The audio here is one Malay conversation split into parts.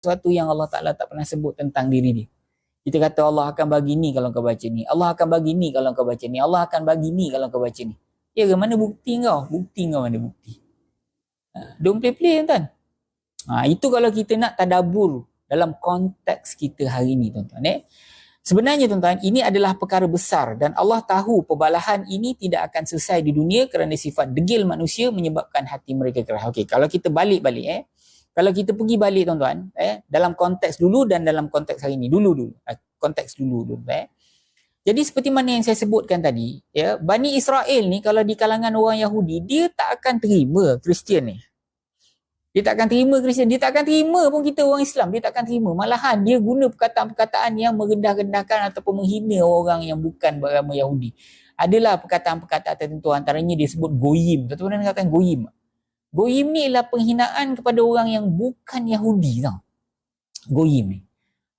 sesuatu yang Allah Ta'ala tak pernah sebut tentang diri dia. Kita kata Allah akan bagi ni kalau kau baca ni. Allah akan bagi ni kalau kau baca ni. Allah akan bagi ni kalau kau baca ni. Ya ke? Mana bukti kau? Bukti kau mana bukti? Don't play-play tuan-tuan. Itu kalau kita nak tadabbur dalam konteks kita hari ni tuan-tuan. Sebenarnya tuan-tuan, ini adalah perkara besar dan Allah tahu perbalahan ini tidak akan selesai di dunia kerana sifat degil manusia menyebabkan hati mereka keras. Okey, kalau kita balik-balik kalau kita pergi balik tuan-tuan, dalam konteks dulu dan dalam konteks hari ni, konteks dulu. Jadi seperti mana yang saya sebutkan tadi, Bani Israel ni kalau di kalangan orang Yahudi, dia tak akan terima Kristian ni. Dia tak akan terima Kristian, dia tak akan terima pun kita orang Islam, dia tak akan terima. Malahan dia guna perkataan-perkataan yang merendah-rendahkan ataupun menghina orang yang bukan beragama Yahudi. Adalah perkataan-perkataan tertentu, antaranya dia sebut goyim. Tuan-tuan pernah katakan goyim? Goyim ni ialah penghinaan kepada orang yang bukan Yahudi tau. Goyim ni.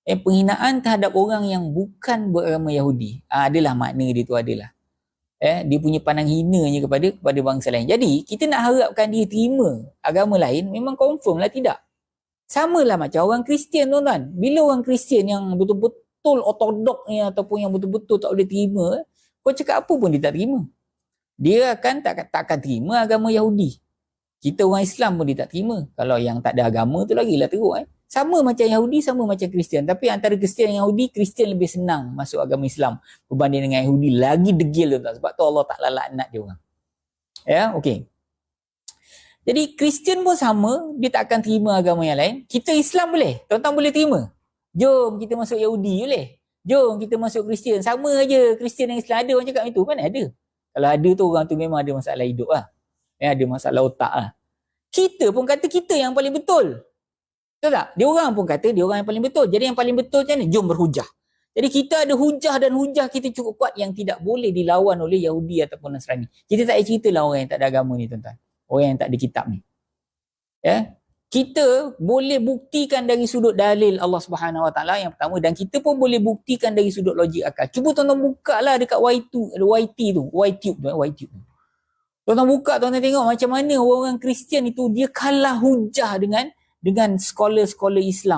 Penghinaan terhadap orang yang bukan beragama Yahudi. Adalah makna dia tu adalah. Dia punya pandang hinanya kepada bangsa lain. Jadi, kita nak harapkan dia terima agama lain, memang confirm lah tidak. Samalah macam orang Kristian tuan-tuan. Bila orang Kristian yang betul-betul ortodok ni ataupun yang betul-betul tak boleh terima, kau cakap apa pun dia tak terima. Dia akan tak akan terima agama Yahudi. Kita orang Islam pun dia tak terima. Kalau yang tak ada agama tu lagilah teruk. Sama macam Yahudi, sama macam Kristian. Tapi antara Kristian dan Yahudi, Kristian lebih senang masuk agama Islam berbanding dengan Yahudi. Lagi degil tu. Sebab tu Allah tak laknat dia orang. Okey. Jadi Kristian pun sama, dia tak akan terima agama yang lain. Kita Islam boleh. Tuan-tuan boleh terima. Jom kita masuk Yahudi boleh. Jom kita masuk Kristian. Sama aja Kristian dan Islam. Ada orang cakap itu. Mana ada? Kalau ada tu orang tu memang ada masalah hidup lah. Ada masalah otak lah. Kita pun kata kita yang paling betul. Betul tak? Dia orang pun kata dia orang yang paling betul. Jadi yang paling betul macam mana? Jom berhujah. Jadi kita ada hujah dan hujah kita cukup kuat yang tidak boleh dilawan oleh Yahudi ataupun Nasrani. Kita tak payah ceritalah orang yang tak ada agama ni tuan-tuan. Orang yang tak ada kitab ni. Kita boleh buktikan dari sudut dalil Allah Subhanahu Wa Taala yang pertama, dan kita pun boleh buktikan dari sudut logik akal. Cuba tuan-tuan buka lah dekat YTube tu. Tuan-tuan buka, tuan-tuan tengok macam mana orang-orang Kristian itu dia kalah hujah dengan scholar-scholar Islam.